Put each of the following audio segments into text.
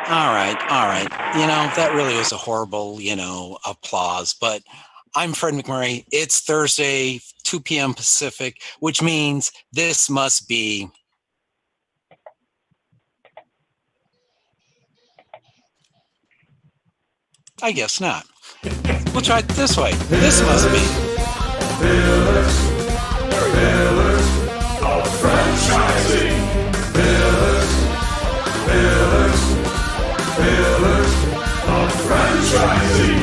All right. That really was a horrible, applause. But I'm Fred McMurray. It's Thursday, 2 p.m. Pacific, which means this must be. I guess not. We'll try it this way. This must be. Pillars of franchising. Pillars of franchising.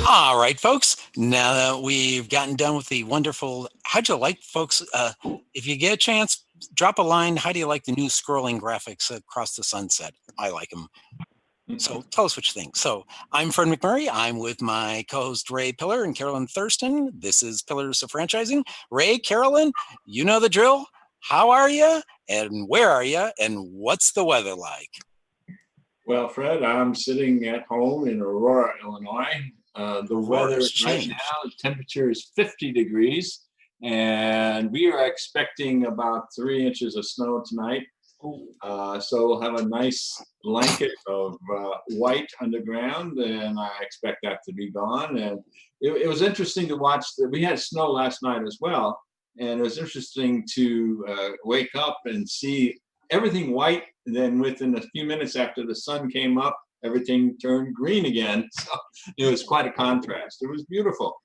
All right, folks. Now that we've gotten done with the wonderful, how'd you like, folks? If you get a chance, drop a line. How do you like the new scrolling graphics across the sunset? I like them. So tell us what you think. So I'm Fred McMurray. I'm with my co-host Ray Pillar and Carolyn Thurston. This is Pillars of Franchising. Ray, Carolyn, you know the drill. How are you? And where are you? And what's the weather like? Well, Fred, I'm sitting at home in Aurora, Illinois. The weather right now, the temperature is 50 degrees, and we are expecting about 3 inches of snow tonight. So we'll have a nice blanket of white underground, and I expect that to be gone. And it was interesting to watch. We had snow last night as well, and it was interesting to wake up and see everything white. And then within a few minutes after the sun came up, everything turned green again. So it was quite a contrast. It was beautiful.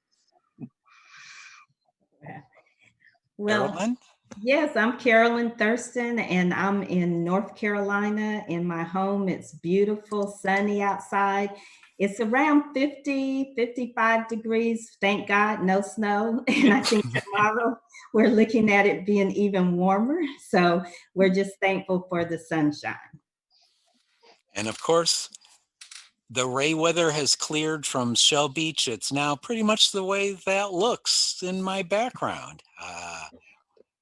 Well, yes, I'm Carolyn Thurston, and I'm in North Carolina. In my home, it's beautiful, sunny outside. It's around 50, 55 degrees. Thank God, no snow. And I think tomorrow we're looking at it being even warmer. So we're just thankful for the sunshine. And of course, the Ray weather has cleared from Shell Beach. It's now pretty much the way that looks in my background.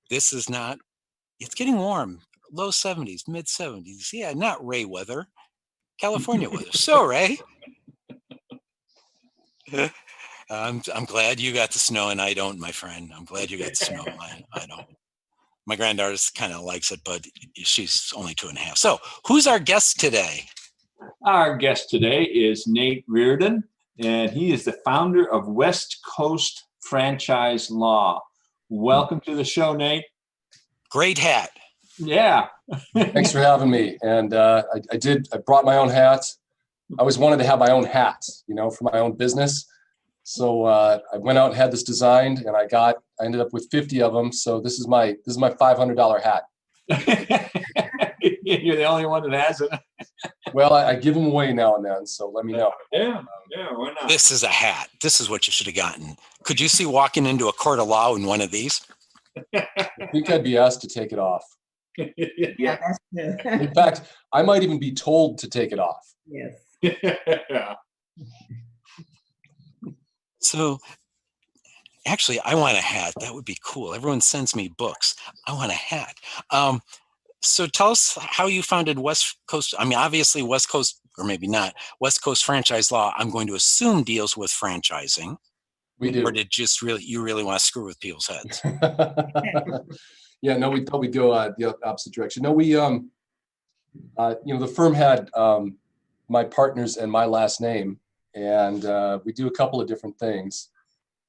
This is not, it's getting warm, low 70s, mid 70s. Yeah, not Ray weather, California weather. So, Ray, I'm glad you got the snow and I don't, my friend. I'm glad you got the snow. I don't. My granddaughter kind of likes it, but she's only 2.5. So, who's our guest today? Our guest today is Nate Riordan, and he is the founder of West Coast Franchise Law. Welcome to the show, Nate. Great hat. Yeah. Thanks for having me. And I brought my own hat. I always wanted to have my own hat, for my own business. So I went out and had this designed, and I ended up with 50 of them. So this is my $500 hat. You're the only one that has it. Well, I give them away now and then, so let me know. Yeah, why not? This is a hat. This is what you should have gotten. Could you see walking into a court of law in one of these? I think I'd be asked to take it off. Yeah, that's good. In fact, I might even be told to take it off. Yes. Yeah. So, actually, I want a hat. That would be cool. Everyone sends me books. I want a hat. So tell us how you founded West Coast. I mean, obviously West Coast, or maybe not, West Coast Franchise Law, I'm going to assume deals with franchising. We do. Or did you really want to screw with people's heads? Yeah, no, we thought we'd go the opposite direction. No, we, the firm had my partners and my last name, and we do a couple of different things.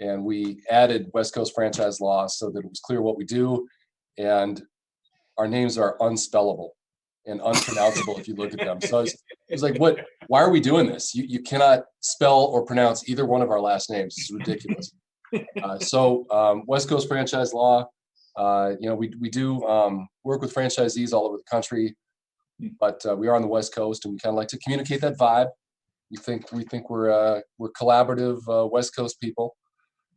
And we added West Coast Franchise Law so that it was clear what we do. And our names are unspellable and unpronounceable if you look at them. So it's like, why are we doing this? You cannot spell or pronounce either one of our last names. It's ridiculous. So West Coast Franchise Law, we do work with franchisees all over the country, but we are on the West Coast, and we kind of like to communicate that vibe. We think we're collaborative West Coast people.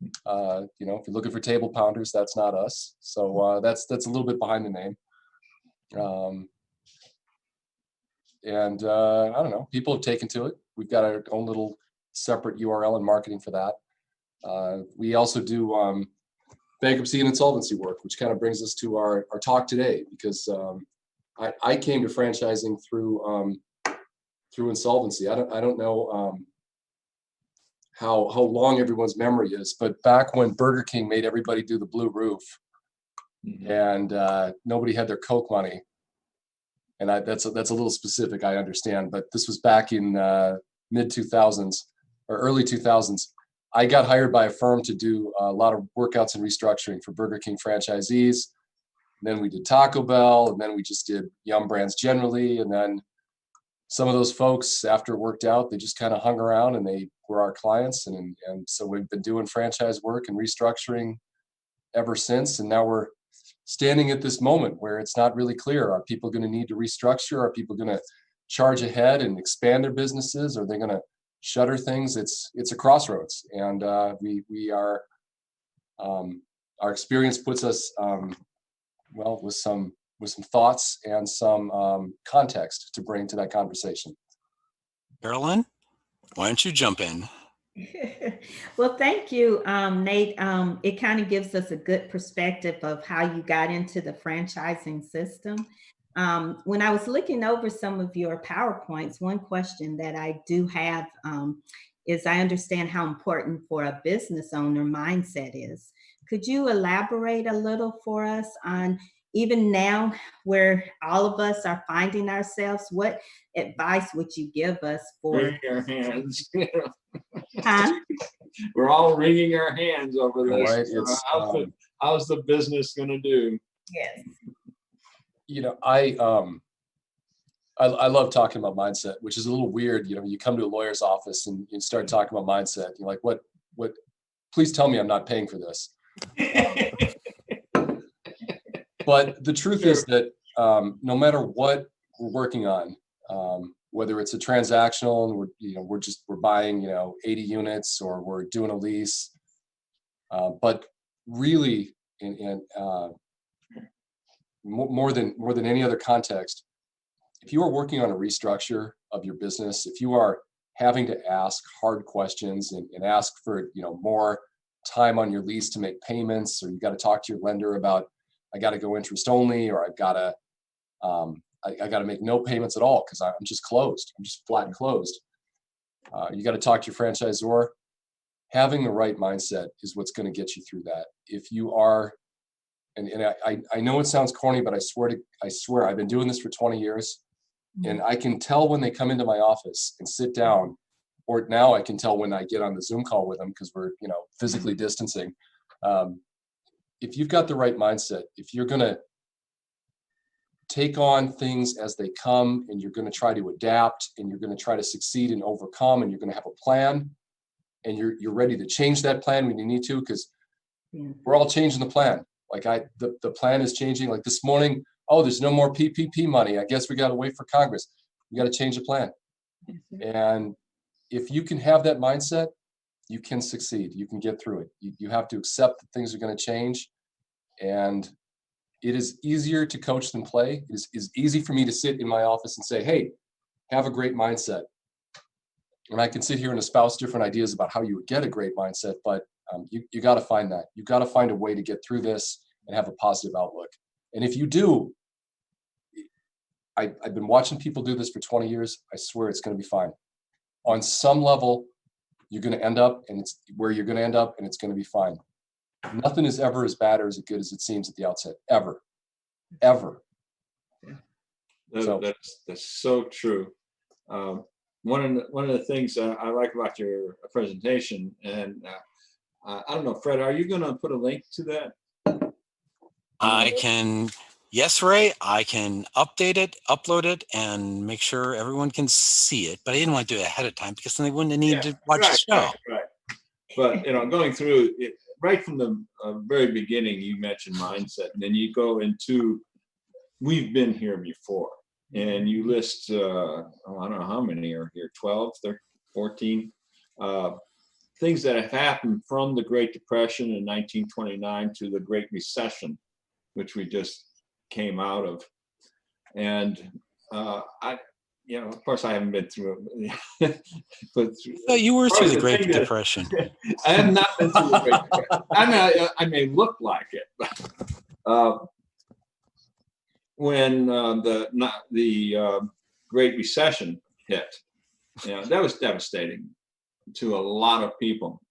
If you're looking for table pounders, that's not us. So that's a little bit behind the name. And I don't know, people have taken to it. We've got our own little separate URL and marketing for that. We also do bankruptcy and insolvency work, which kind of brings us to our talk today, because I came to franchising through insolvency. I don't know how long everyone's memory is. But back when Burger King made everybody do the blue roof, and nobody had their Coke money, and that's a little specific, I understand, but this was back in mid 2000s or early 2000s. I got hired by a firm to do a lot of workouts and restructuring for Burger King franchisees. And then we did Taco Bell, and then we just did Yum Brands generally. And then some of those folks, after it worked out, they just kind of hung around and they were our clients. And so we've been doing franchise work and restructuring ever since. And now we're standing at this moment where it's not really clear. Are people going to need to restructure? Are people going to charge ahead and expand their businesses? Are they going to shutter things? It's a crossroads, and we are our experience puts us well with some thoughts and some context to bring to that conversation. Carolyn, why don't you jump in? Well, thank you, Nate. It kind of gives us a good perspective of how you got into the franchising system. When I was looking over some of your PowerPoints, one question that I do have is I understand how important for a business owner mindset is. Could you elaborate a little for us on, even now where all of us are finding ourselves, what advice would you give us for? Wringing our hands. Huh? We're all wringing our hands over this. Right? How's the business going to do? Yes. You know, I love talking about mindset, which is a little weird. You know, you come to a lawyer's office and you start talking about mindset. You're like, what? Please tell me I'm not paying for this. But the truth is that no matter what we're working on, whether it's a transactional and we're buying 80 units or we're doing a lease, but really more than any other context, if you are working on a restructure of your business, if you are having to ask hard questions and ask for more time on your lease to make payments, or you got to talk to your lender about, I got to go interest only, or I've got to I got to make no payments at all because I'm just closed. I'm just flat closed. You got to talk to your franchisor. Having the right mindset is what's going to get you through that. If you are, and I know it sounds corny, but I swear I've been doing this for 20 years, and I can tell when they come into my office and sit down, or now I can tell when I get on the Zoom call with them because we're physically distancing. If you've got the right mindset, if you're going to take on things as they come, and you're going to try to adapt, and you're going to try to succeed and overcome, and you're going to have a plan, and you're ready to change that plan when you need to, because we're all changing the plan. Like the plan is changing. Like this morning, oh, there's no more PPP money. I guess we got to wait for Congress. We got to change the plan. And if you can have that mindset, you can succeed. You can get through it. You have to accept that things are going to change, and it is easier to coach than play. It is easy for me to sit in my office and say, hey, have a great mindset. And I can sit here and espouse different ideas about how you would get a great mindset, but you got to find that. You got to find a way to get through this and have a positive outlook. And if you do, I've been watching people do this for 20 years. I swear it's going to be fine. On some level, you're going to end up, and it's where you're going to end up, and it's going to be fine. Nothing is ever as bad or as good as it seems at the outset, ever. That's so true. One of the things I like about your presentation, and I don't know, Fred, are you going to put a link to that? I can, yes, Ray, I can update it, upload it, and make sure everyone can see it. But I didn't want to do it ahead of time because then they wouldn't need to watch the show. Right. But going through it, right from the very beginning, you mentioned mindset, and then you go into, we've been here before, and you list, I don't know how many are here, 12, 13, 14, things that have happened from the Great Depression in 1929 to the Great Recession, which we just came out of. And of course, I haven't been through it. But you were through the Great Depression. I have not been through the Great Depression. I may look like it, but when the Great Recession hit, that was devastating. to a lot of people.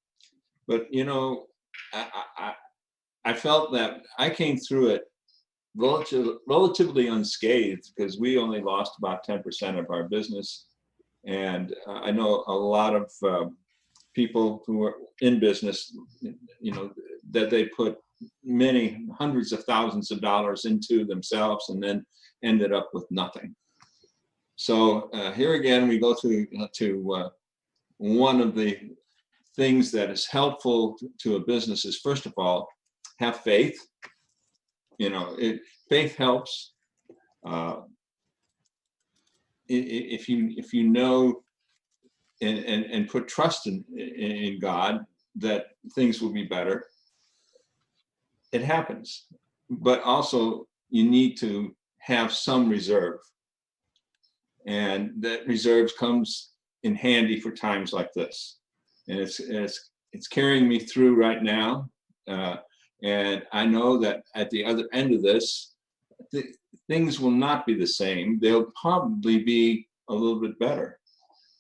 But you know, I felt that I came through it relatively unscathed, because we only lost about 10% of our business. And I know a lot of people who are in business, you know, that they put many hundreds of thousands of dollars into themselves and then ended up with nothing. So here again, we go to one of the things that is helpful to a business is, first of all, have faith. You know, faith helps. If you know and put trust in God that things will be better, it happens. But also you need to have some reserve, and that reserve comes in handy for times like this. And it's carrying me through right now. And I know that at the other end of this, things will not be the same. They'll probably be a little bit better,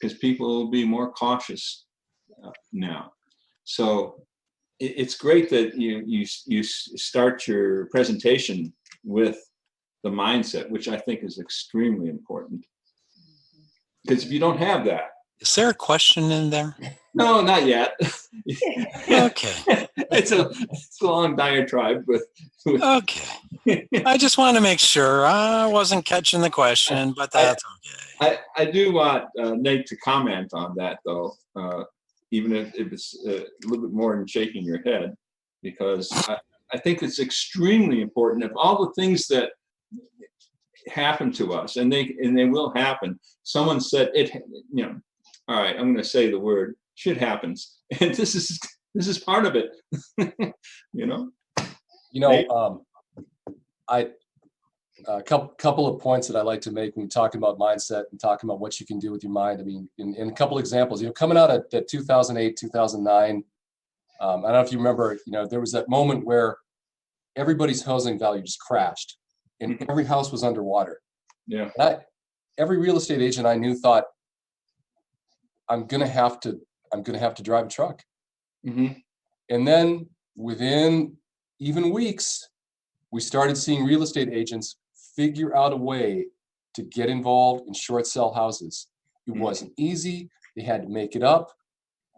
because people will be more cautious now. So it's great that you start your presentation with the mindset, which I think is extremely important. Because if you don't have that. Is there a question in there? No, not yet. Okay. It's a long diatribe, but okay. I just want to make sure I wasn't catching the question, but that's okay. I do want Nate to comment on that, though, even if it's a little bit more than shaking your head, because I think it's extremely important. Of all the things that happen to us, and they will happen. Someone said it. You know, all right, I'm going to say the word. Shit happens, and this is part of it. You know. You know, a couple of points that I like to make when we're talking about mindset and talking about what you can do with your mind. I mean, in a couple examples, you know, coming out at 2008, 2009, I don't know if you remember, you know, there was that moment where everybody's housing value just crashed and every house was underwater. Yeah. Every real estate agent I knew thought, I'm gonna have to drive a truck. Mm-hmm. And then within even weeks, we started seeing real estate agents figure out a way to get involved in short sell houses. It wasn't easy. They had to make it up.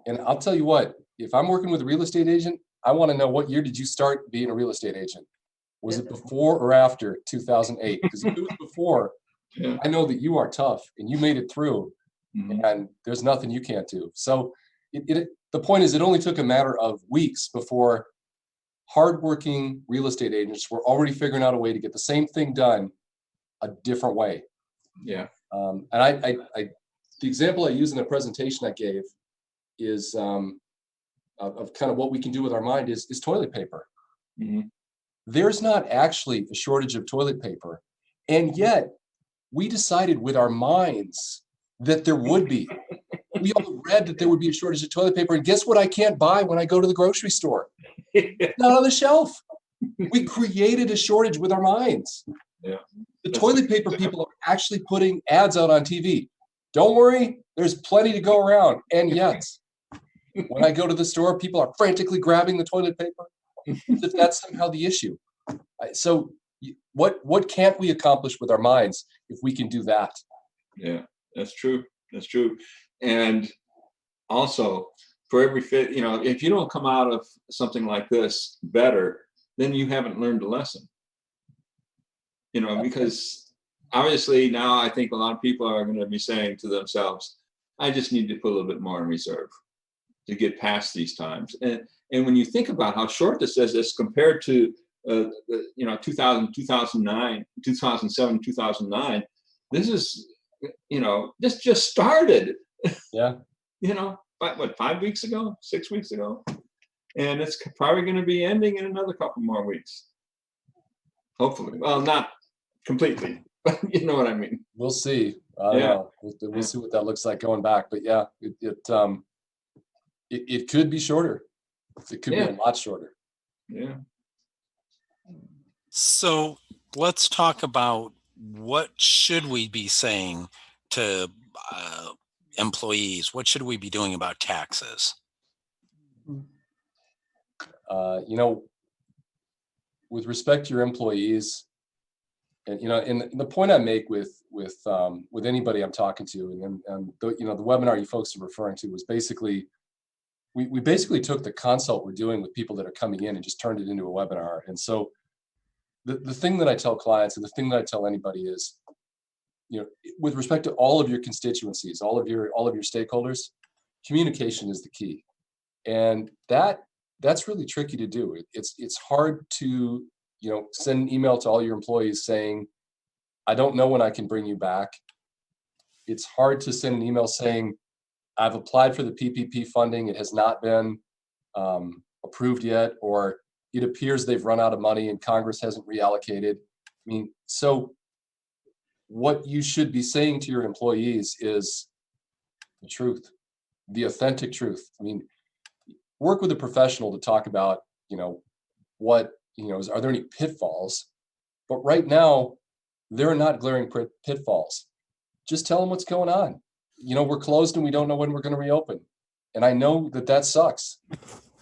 And I'll tell you what, if I'm working with a real estate agent, I want to know, what year did you start being a real estate agent? Was it before or after 2008? Because if it was before, Yeah. I know that you are tough and you made it through, and there's nothing you can't do. So the point is, it only took a matter of weeks before hardworking real estate agents were already figuring out a way to get the same thing done a different way. Yeah. And the example I use in the presentation I gave is of kind of what we can do with our mind is toilet paper. Mm-hmm. There's not actually a shortage of toilet paper, and yet we decided with our minds that there would be. We all read that there would be a shortage of toilet paper, and guess what I can't buy when I go to the grocery store? Not on the shelf. We created a shortage with our minds. Yeah. The toilet paper people are actually putting ads out on TV. Don't worry, there's plenty to go around. And yet, when I go to the store, people are frantically grabbing the toilet paper. That's somehow the issue. So what can't we accomplish with our minds if we can do that? Yeah, that's true. That's true. And also, for every fit, you know, if you don't come out of something like this better, then you haven't learned a lesson. You know, because obviously now I think a lot of people are going to be saying to themselves, I just need to put a little bit more in reserve to get past these times. And when you think about how short this is as compared to, 2000, 2009, 2007, 2009, this is, you know, this just started. Yeah. You know, 5 weeks ago, 6 weeks ago, and it's probably going to be ending in another couple more weeks. Hopefully, well, not completely, but you know what I mean. We'll see. I don't know. We'll see what that looks like going back. But yeah, it could be shorter. It could be a lot shorter. Yeah. So let's talk about what should we be saying to employees? What should we be doing about taxes? With respect to your employees, and and the point I make with anybody I'm talking to, and the webinar you folks are referring to was basically, we basically took the consult we're doing with people that are coming in and just turned it into a webinar. And so the thing that I tell clients, and the thing that I tell anybody is, with respect to all of your constituencies, all of your stakeholders, communication is the key. And that's really tricky to do. It's hard to, send an email to all your employees saying, I don't know when I can bring you back. It's hard to send an email saying, I've applied for the PPP funding. It has not been approved yet, or it appears they've run out of money and Congress hasn't reallocated. So what you should be saying to your employees is the truth, the authentic truth. Work with a professional to talk about, what, are there any pitfalls? But right now, there are not glaring pitfalls. Just tell them what's going on. We're closed and we don't know when we're going to reopen. And I know that sucks.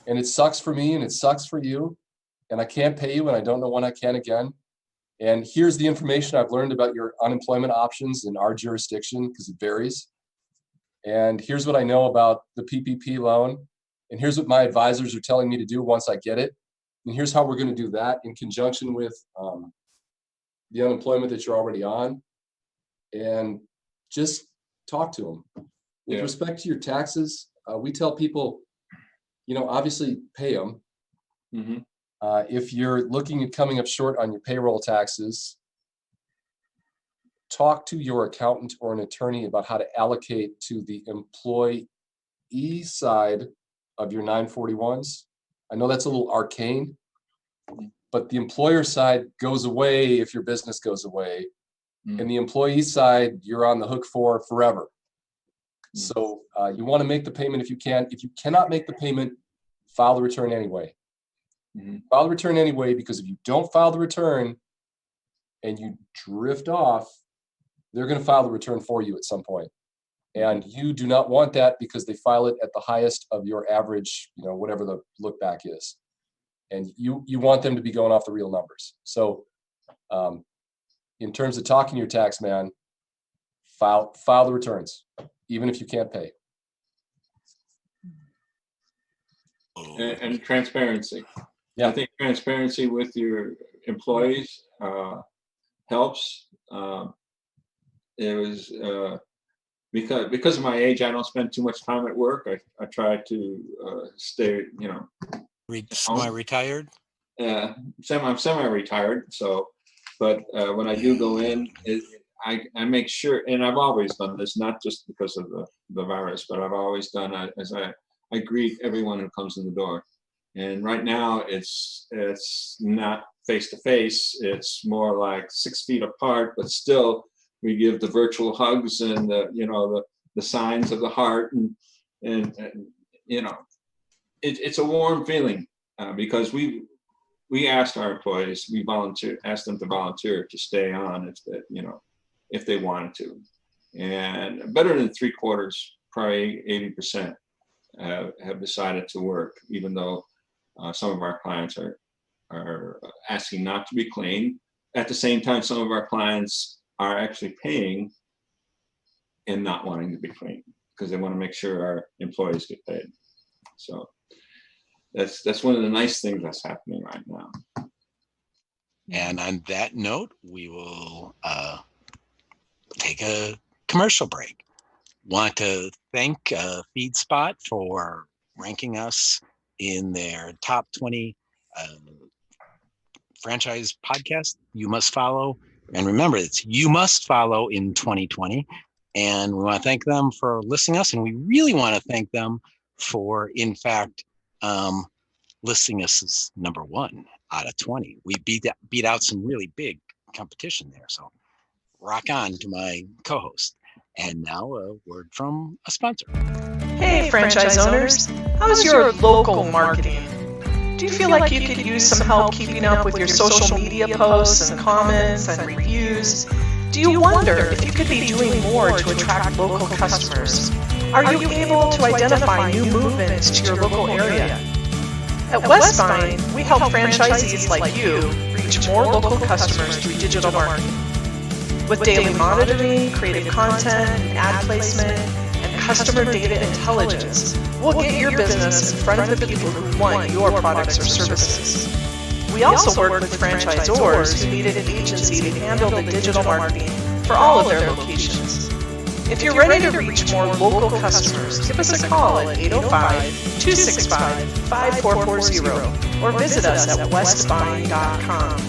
And it sucks for me and it sucks for you. And I can't pay you and I don't know when I can again. And here's the information I've learned about your unemployment options in our jurisdiction, because it varies. And here's what I know about the PPP loan. And here's what my advisors are telling me to do once I get it. And here's how we're going to do that in conjunction with the unemployment that you're already on. And just talk to them. With respect to your taxes, we tell people, obviously pay them. Mm-hmm. If you're looking at coming up short on your payroll taxes, talk to your accountant or an attorney about how to allocate to the employee side of your 941s. I know that's a little arcane, but the employer side goes away if your business goes away. And the employee side, you're on the hook for forever. So you want to make the payment if you can. If you cannot make the payment, file the return anyway. File the return anyway, because if you don't file the return and you drift off, they're going to file the return for you at some point. And you do not want that, because they file it at the highest of your average, whatever the look back is. And you want them to be going off the real numbers. So in terms of talking to your tax man, file the returns, even if you can't pay. And transparency. Yeah. I think transparency with your employees helps. It was because of my age, I don't spend too much time at work. I try to stay, Semi-retired? I'm semi-retired. So, but when I do go in, I make sure, and I've always done this, not just because of the virus, but I've always done as I greet everyone who comes in the door. And right now it's not face to face. It's more like 6 feet apart, but still we give the virtual hugs and the signs of the heart and it's a warm feeling because we asked our employees, asked them to volunteer to stay on if they wanted to, and better than 3/4, probably 80% have decided to work, even though some of our clients are asking not to be claimed. At the same time, some of our clients are actually paying and not wanting to be claimed because they want to make sure our employees get paid. So that's one of the nice things that's happening right now. And on that note, we will take a commercial break. Want to thank FeedSpot for ranking us in their top 20 franchise podcast you must follow. And remember, it's you must follow in 2020. And we want to thank them for listing us. And we really want to thank them for, in fact, listing us as number 1 out of 20. We beat out some really big competition there. So rock on to my co-host. And now a word from a sponsor. Hey, franchise owners. How's your local marketing? Do you feel like you could use some help keeping up with your social media posts and comments and reviews? Do you wonder if you could be doing more to attract local customers? Are you able to identify new movements to your local area? At Westvyne, we help franchisees like you reach more local customers through digital marketing. With daily monitoring, creative content, ad placement, and customer data intelligence, we'll get your business in front of the people who want your products or services. We also work with franchisors who need an agency to handle the digital marketing for all of their locations. If you're ready to reach more local customers, give us a call at 805-265-5440 or visit us at westvyne.com.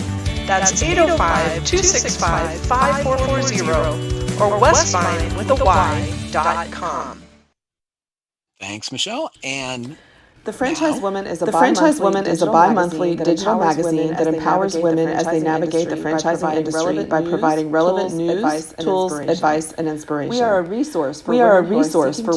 That's 805-265-5440 or westvyne with a Y.com. Thanks, Michelle. And The Franchise Woman is a bi-monthly digital magazine that empowers women as they navigate the franchising industry by providing relevant news, tools, advice, and inspiration. We are a resource for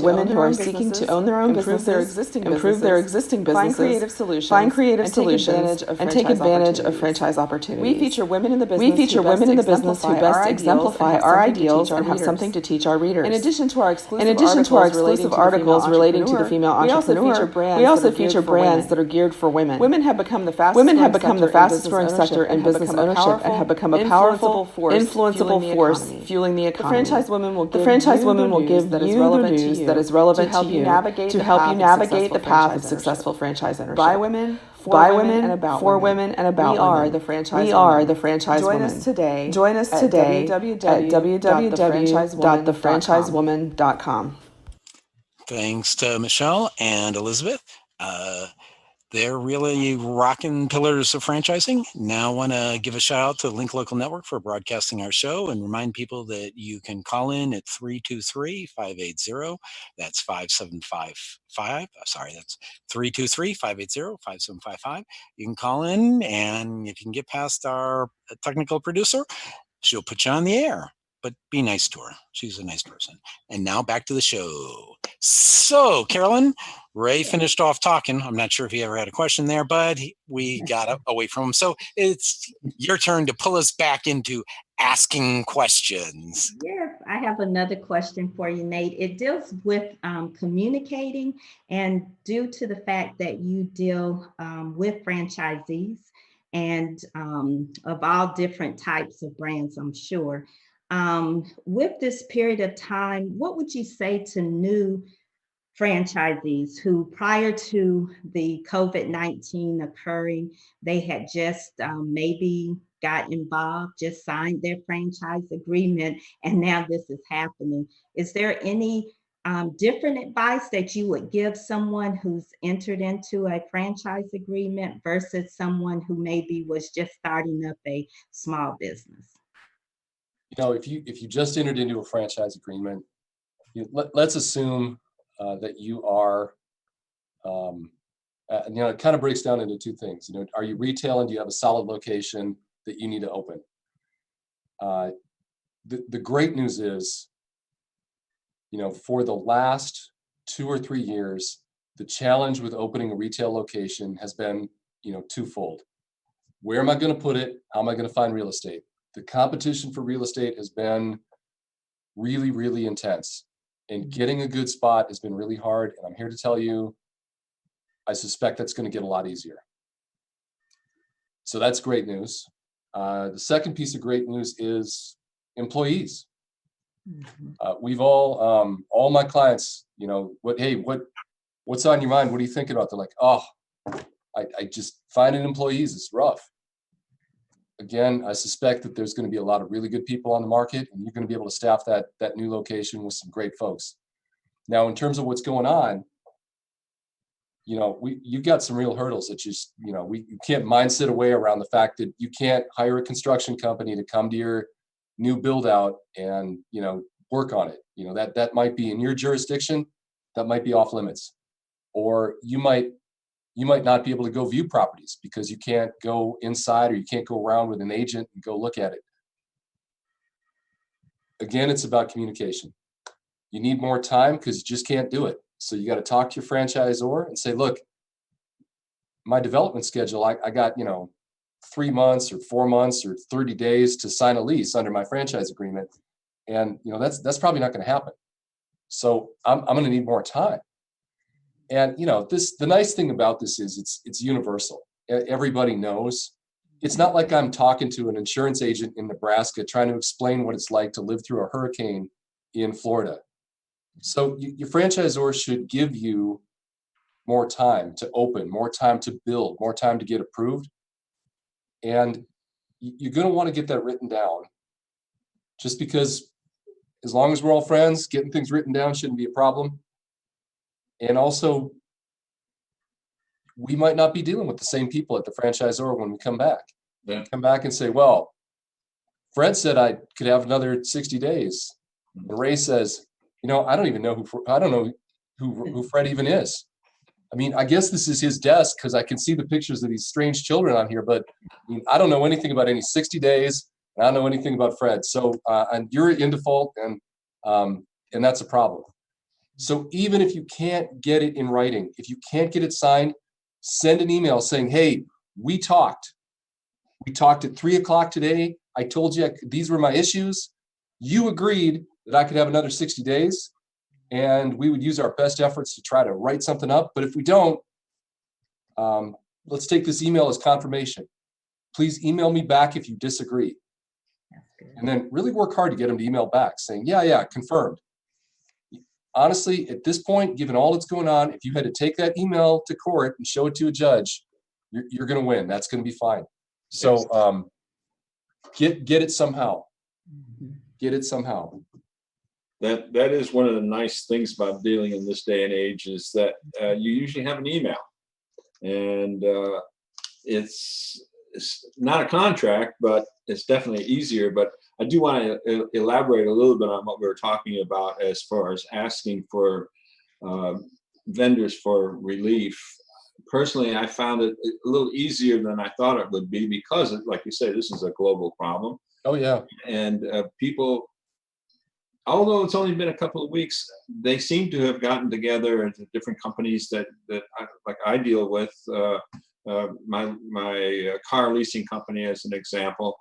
women who are seeking to own their own businesses, improve their existing businesses, find creative solutions, and take advantage of franchise opportunities. We feature women in the business who best exemplify our ideals and have something to teach our readers. In addition to our exclusive articles relating to the female entrepreneur, we also feature brands that are geared for women. Women have become the fastest growing sector in business ownership and have become a powerful, influenceable force fueling the economy. The Franchise Woman will give you the news that is relevant to you to help you navigate the path of successful franchise ownership. By women, for women, and about women. We are the Franchise Woman. Join us today at www.thefranchisewoman.com. thanks to Michelle and Elizabeth. They're really rocking pillars of franchising. Now I want to give a shout out to Link Local Network for broadcasting our show and remind people that you can call in at 323-580. That's 5755. Sorry, that's 323-580-5755. You can call in, and if you can get past our technical producer, she'll put you on the air. But be nice to her. She's a nice person. And now back to the show. So, Carolyn, Ray finished off talking. I'm not sure if he ever had a question there, but we got away from him. So it's your turn to pull us back into asking questions. Yes, I have another question for you, Nate. It deals with communicating, and due to the fact that you deal with franchisees and of all different types of brands, I'm sure. With this period of time, what would you say to new franchisees who, prior to the COVID-19 occurring, they had just maybe got involved, just signed their franchise agreement, and now this is happening? Is there any different advice that you would give someone who's entered into a franchise agreement versus someone who maybe was just starting up a small business? If you just entered into a franchise agreement, let's assume that you are, it kind of breaks down into two things. Are you retail and do you have a solid location that you need to open? The great news is, for the last 2 or 3 years, the challenge with opening a retail location has been, twofold. Where am I going to put it? How am I going to find real estate? The competition for real estate has been really, really intense, and getting a good spot has been really hard. And I'm here to tell you, I suspect that's going to get a lot easier. So that's great news. The second piece of great news is employees. We've all my clients, what's on your mind? What are you thinking about? They're like, I just finding employees is rough. Again, I suspect that there's going to be a lot of really good people on the market, and you're going to be able to staff that new location with some great folks. Now, in terms of what's going on, you've got some real hurdles that you can't mindset away around the fact that you can't hire a construction company to come to your new build out and, work on it. That might be in your jurisdiction, that might be off limits, or you might not be able to go view properties because you can't go inside or you can't go around with an agent and go look at it. Again, it's about communication. You need more time because you just can't do it. So you got to talk to your franchisor and say, look, my development schedule, I got, 3 months or 4 months or 30 days to sign a lease under my franchise agreement. And, that's probably not going to happen. So I'm going to need more time. And, the nice thing about this is it's universal. Everybody knows. It's not like I'm talking to an insurance agent in Nebraska trying to explain what it's like to live through a hurricane in Florida. So your franchisor should give you more time to open, more time to build, more time to get approved. And you're going to want to get that written down, just because as long as we're all friends, getting things written down shouldn't be a problem. And also, we might not be dealing with the same people at the franchisor when we come back. Yeah. Come back and say, well, Fred said I could have another 60 days. And Ray says, I don't even know who Fred even is. I mean, I guess this is his desk because I can see the pictures of these strange children on here, but I don't know anything about any 60 days. And I don't know anything about Fred. So, and you're in default, and that's a problem. So even if you can't get it in writing, if you can't get it signed, send an email saying, hey, we talked. We talked at 3:00 today. I told you these were my issues. You agreed that I could have another 60 days. And we would use our best efforts to try to write something up. But if we don't, let's take this email as confirmation. Please email me back if you disagree. And then really work hard to get them to email back saying, yeah, confirmed. Honestly, at this point, given all that's going on, if you had to take that email to court and show it to a judge, you're going to win. That's going to be fine. So get it somehow. Get it somehow. That is one of the nice things about dealing in this day and age is that you usually have an email, and it's not a contract, but it's definitely easier. But I do want to elaborate a little bit on what we were talking about as far as asking for vendors for relief. Personally, I found it a little easier than I thought it would be because, like you say, this is a global problem. Oh, yeah. And people, although it's only been a couple of weeks, they seem to have gotten together into different companies that I deal with. My car leasing company, as an example,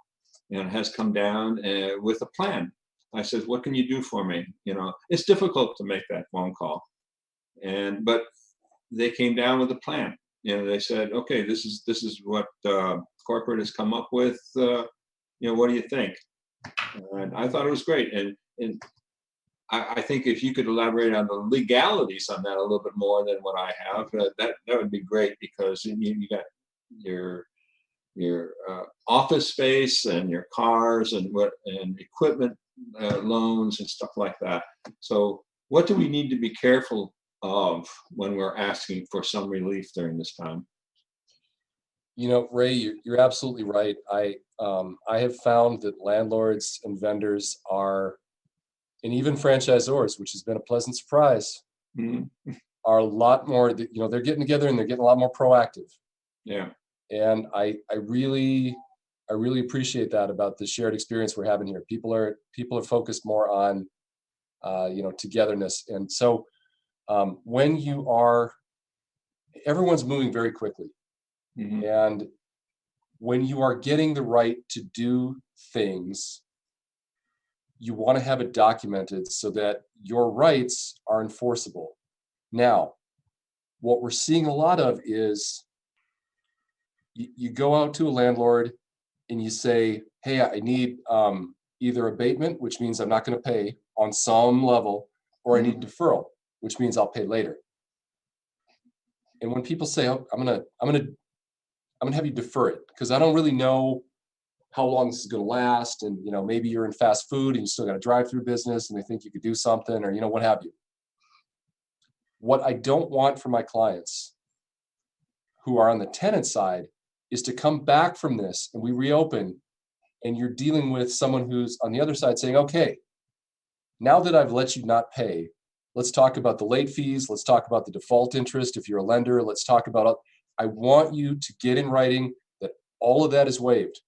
has come down with a plan. I said, "What can you do for me?" It's difficult to make that phone call, but they came down with a plan. They said, "Okay, this is what corporate has come up with. What do you think?" And I thought it was great. And I think if you could elaborate on the legalities on that a little bit more than what I have, that would be great, because you got your office space and your cars and equipment loans and stuff like that. So what do we need to be careful of when we're asking for some relief during this time? Ray, you're absolutely right. I have found that landlords and vendors and even franchisors, which has been a pleasant surprise, are a lot more, they're getting together and they're getting a lot more proactive. Yeah. And I really appreciate that about the shared experience we're having here. People are focused more on, togetherness. And so when everyone's moving very quickly. Mm-hmm. And when you are getting the right to do things, you want to have it documented so that your rights are enforceable. Now, what we're seeing a lot of is you go out to a landlord and you say, "Hey, I need either abatement, which means I'm not going to pay on some level, or I need deferral, which means I'll pay later." And when people say, "Oh, I'm gonna have you defer it because I don't really know how long this is going to last," and maybe you're in fast food and you still got a drive-through business and they think you could do something, or what have you. What I don't want for my clients who are on the tenant side is to come back from this and we reopen and you're dealing with someone who's on the other side saying, "Okay, now that I've let you not pay, let's talk about the late fees. Let's talk about the default interest. If you're a lender, let's talk about, I want you to get in writing that all of that is waived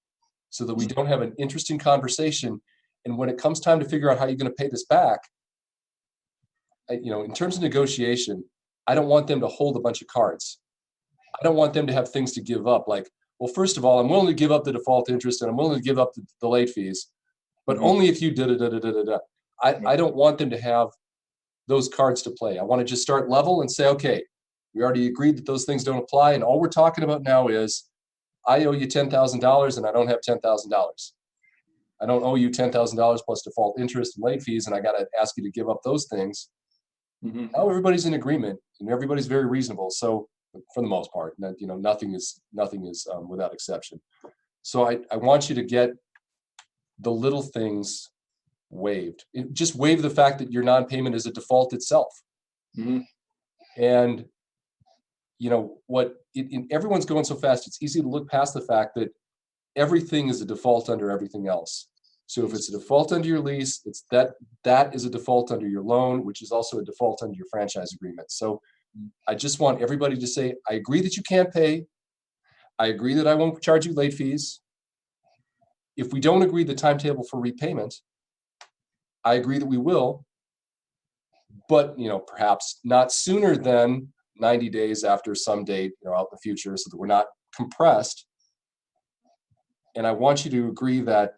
so that we don't have an interesting conversation. And when it comes time to figure out how you're going to pay this back, in terms of negotiation, I don't want them to hold a bunch of cards. I don't want them to have things to give up like, well, first of all, I'm willing to give up the default interest and I'm willing to give up the late fees, but only if you da-da-da-da-da-da. I don't want them to have those cards to play. I want to just start level and say, okay, we already agreed that those things don't apply. And all we're talking about now is I owe you $10,000 and I don't have $10,000. I don't owe you $10,000 plus default interest and late fees, and I got to ask you to give up those things. Now everybody's in agreement and everybody's very reasonable. So for the most part, nothing is without exception. So I want you to get the little things waived. Just waive the fact that your non-payment is a default itself. And everyone's going so fast, it's easy to look past the fact that everything is a default under everything else. So if it's a default under your lease, it's that is a default under your loan, which is also a default under your franchise agreement. So I just want everybody to say, I agree that you can't pay. I agree that I won't charge you late fees. If we don't agree the timetable for repayment, I agree that we will, but perhaps not sooner than 90 days after some date, out in the future, so that we're not compressed. And I want you to agree that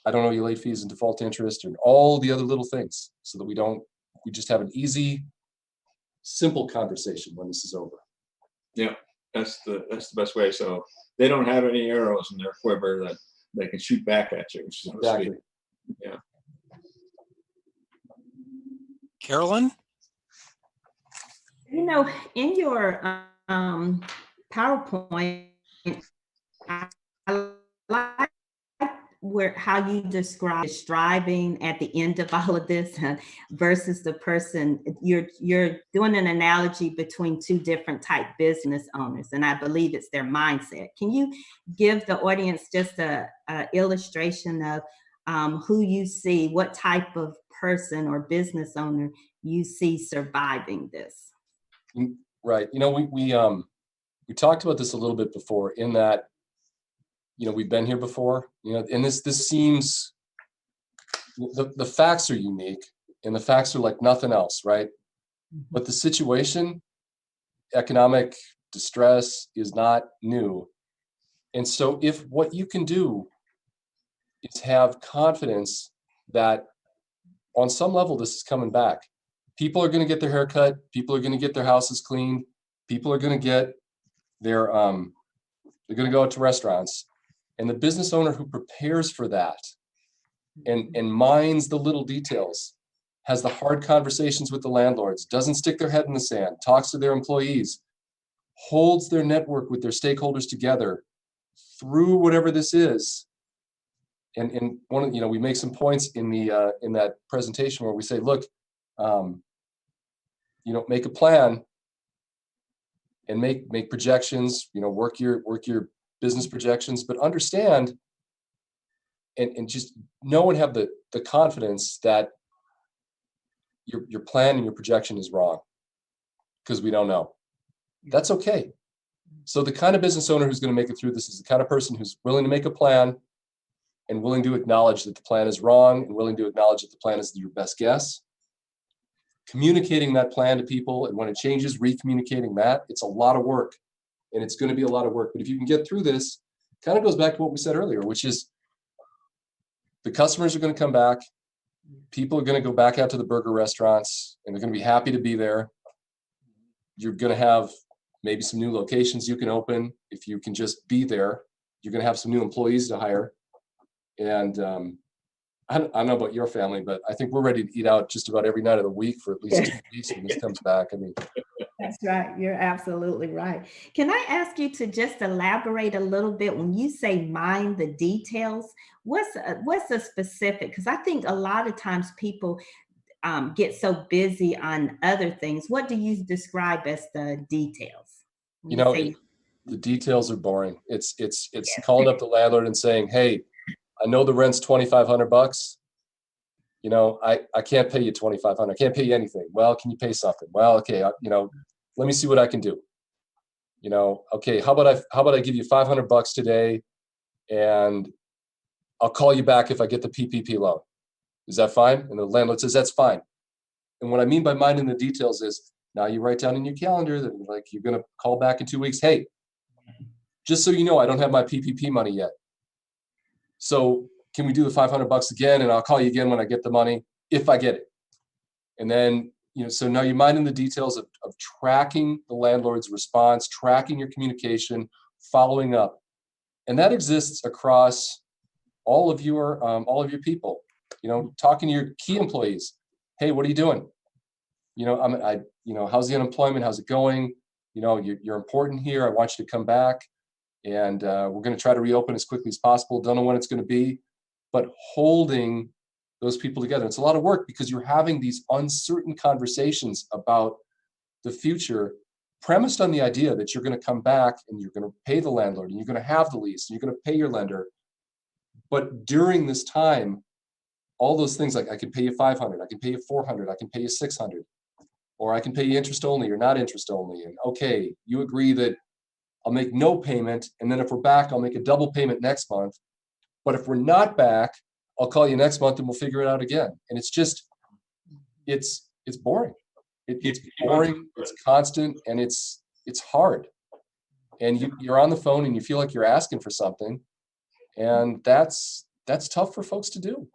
I don't owe you late fees and default interest and all the other little things, so that we just have an easy, simple conversation when this is over. Yeah, that's the best way. So they don't have any arrows in their quiver that they can shoot back at you. Which is Exactly. sweet. Yeah. Carolyn? In your PowerPoint, I like how you describe striving at the end of all of this versus the person. You're doing an analogy between two different type business owners, and I believe it's their mindset. Can you give the audience just a illustration of who you see, what type of person or business owner you see surviving this? Right. We talked about this a little bit before, in that we've been here before, and this seems, the facts are unique and the facts are like nothing else, right? But the situation, economic distress, is not new. And so if what you can do is have confidence that on some level this is coming back, people are going to get their hair cut, people are going to get their houses cleaned, people are going to get their they're going to go out to restaurants. And the business owner who prepares for that and minds the little details, has the hard conversations with the landlords, doesn't stick their head in the sand, talks to their employees, holds their network with their stakeholders together through whatever this is. And one of, we make some points in that presentation where we say, look, make a plan and make projections, work your business projections, but understand and just know and have the confidence that your plan and your projection is wrong, because we don't know. That's okay. So the kind of business owner who's going to make it through this is the kind of person who's willing to make a plan and willing to acknowledge that the plan is wrong and willing to acknowledge that the plan is your best guess. Communicating that plan to people, and when it changes, recommunicating that. It's a lot of work, and it's going to be a lot of work. But if you can get through this, kind of goes back to what we said earlier, which is the customers are going to come back. People are going to go back out to the burger restaurants, and they're going to be happy to be there. You're going to have maybe some new locations you can open if you can just be there. You're going to have some new employees to hire. And I don't know about your family, but I think we're ready to eat out just about every night of the week for at least 2 weeks when this comes back. I mean, that's right. You're absolutely right. Can I ask you to just elaborate a little bit when you say mind the details? What's the specific? Because I think a lot of times people get so busy on other things. What do you describe as the details? The details are boring. It's calling up the landlord and saying, hey, I know the rent's $2,500. I can't pay you $2,500. I can't pay you anything. Well, can you pay something? Well, okay. Let me see what I can do. Okay. How about I give you $500 today, and I'll call you back if I get the PPP loan. Is that fine? And the landlord says that's fine. And what I mean by minding the details is, now you write down in your calendar that you're going to call back in 2 weeks. Hey, just so you know, I don't have my PPP money yet. So can we do the $500 again? And I'll call you again when I get the money, if I get it. And then, so now you're minding the details of tracking the landlord's response, tracking your communication, following up. And that exists across all of your people, talking to your key employees. Hey, what are you doing? How's the unemployment? How's it going? You're important here. I want you to come back, and we're going to try to reopen as quickly as possible. Don't know when it's going to be, but holding those people together. It's a lot of work because you're having these uncertain conversations about the future, premised on the idea that you're going to come back and you're going to pay the landlord and you're going to have the lease and you're going to pay your lender. But during this time, all those things like I can pay you $500, I can pay you $400, I can pay you $600, or I can pay you interest only or not interest only. And okay, you agree that I'll make no payment, and then if we're back, I'll make a double payment next month. But if we're not back, I'll call you next month and we'll figure it out again. And it's just, it's boring. It's boring, it's constant, and it's hard. And you're on the phone and you feel like you're asking for something. And that's tough for folks to do.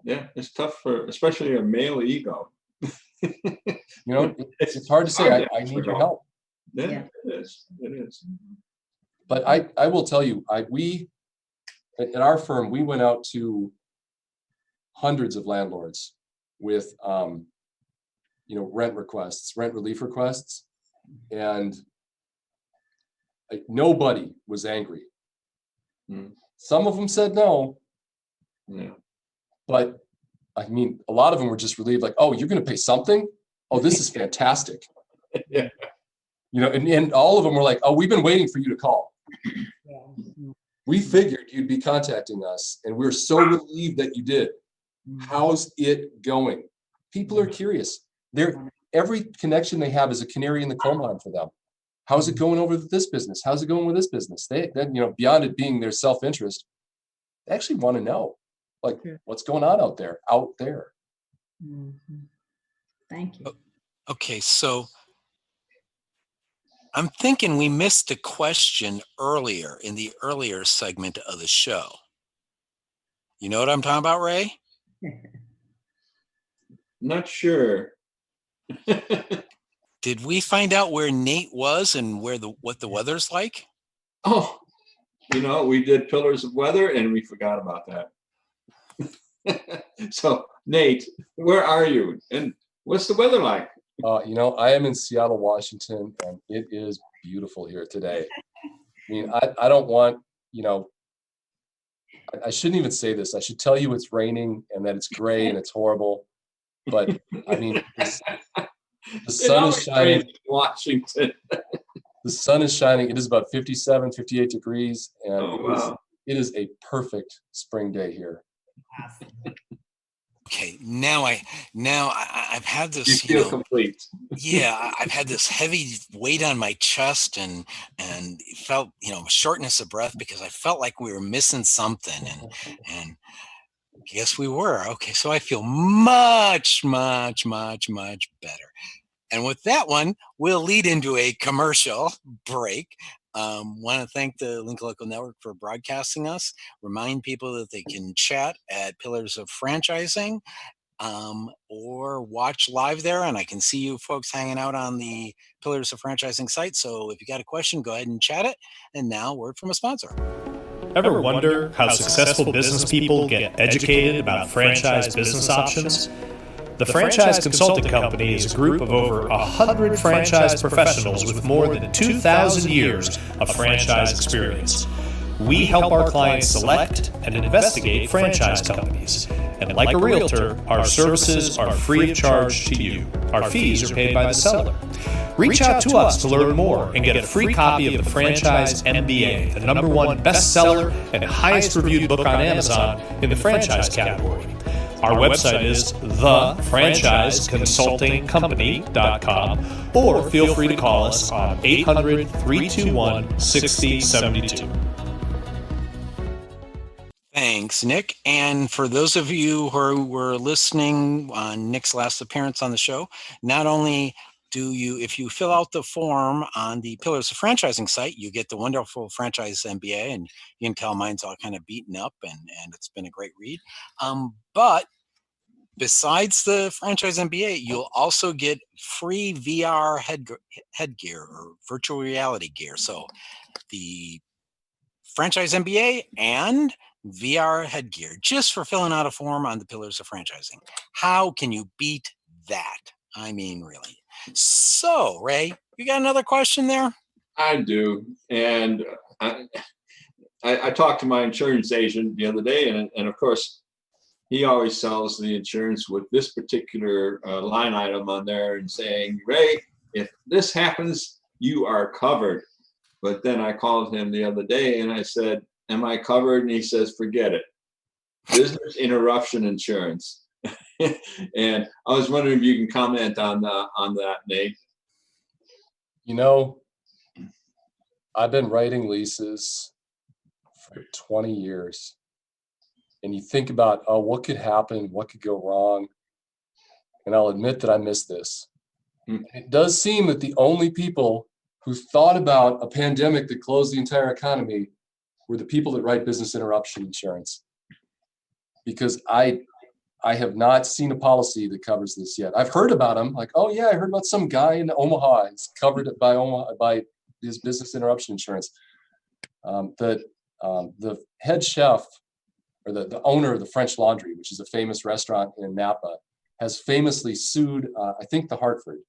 Yeah, it's tough for especially a male ego. It's hard to say, I need your help. Yeah, it is. But I will tell you, we at our firm, we went out to hundreds of landlords with rent requests, rent relief requests, and nobody was angry. Some of them said no. Yeah. But I mean, a lot of them were just relieved, like, oh, you're going to pay something? Oh, this is fantastic. Yeah. And all of them were like, oh, we've been waiting for you to call. We figured you'd be contacting us, and we're so relieved that you did. How's it going? People are curious. Every connection they have is a canary in the coal mine for them. How's it going over with this business? How's it going with this business? They beyond it being their self-interest, they actually want to know, like, what's going on out there. Thank you. Okay, so I'm thinking we missed a question earlier in the earlier segment of the show. You know what I'm talking about, Ray? Not sure. Did we find out where Nate was and what the weather's like? Oh, we did Pillars of Weather and we forgot about that. So, Nate, where are you? And what's the weather like? I am in Seattle, Washington, and it is beautiful here today. I mean, I don't want, I shouldn't even say this. I should tell you it's raining and that it's gray and it's horrible. But I mean, the sun is shining. Washington. The sun is shining. It is about 57, 58 degrees, and it is a perfect spring day here. Okay, now I've had this. You feel complete. Yeah, I've had this heavy weight on my chest and felt shortness of breath because I felt like we were missing something, and I guess we were. Okay, so I feel much, much, much, much better. And with that one, we'll lead into a commercial break. Want to thank the Lincoln Local Network for broadcasting us. Remind people that they can chat at Pillars of Franchising or watch live there. And I can see you folks hanging out on the Pillars of Franchising site. So if you got a question, go ahead and chat it. And now, word from a sponsor. Ever wonder how successful business people get educated about franchise business options? The Franchise Consulting Company is a group of over 100 franchise professionals with more than 2,000 years of franchise experience. We help our clients select and investigate franchise companies. And like a realtor, our services are free of charge to you. Our fees are paid by the seller. Reach out to us to learn more and get a free copy of the Franchise MBA, the #1 bestseller and highest reviewed book on Amazon in the franchise category. Our website is thefranchiseconsultingcompany.com, or feel free to call us on 800-321-6072. Thanks, Nick. And for those of you who were listening on Nick's last appearance on the show, not only if you fill out the form on the Pillars of Franchising site, you get the wonderful franchise MBA, and you can tell mine's all kind of beaten up, and it's been a great read. But besides the franchise MBA, you'll also get free VR headgear or virtual reality gear. So the franchise MBA and VR headgear just for filling out a form on the Pillars of Franchising. How can you beat that? I mean, really. So, Ray, you got another question there? I do. And I talked to my insurance agent the other day, and of course, he always sells the insurance with this particular line item on there and saying, Ray, if this happens, you are covered. But then I called him the other day and I said, am I covered? And he says, forget it. Business interruption insurance. And I was wondering if you can comment on that, Nate. You know, I've been writing leases for 20 years. And you think about, oh, what could happen? What could go wrong? And I'll admit that I missed this. It does seem that the only people who thought about a pandemic that closed the entire economy were the people that write business interruption insurance. Because I have not seen a policy that covers this yet. I've heard about them, like, oh yeah, I heard about some guy in Omaha. It's covered by his business interruption insurance. The head chef, or the owner of the French Laundry, which is a famous restaurant in Napa, has famously sued, I think, the Hartford.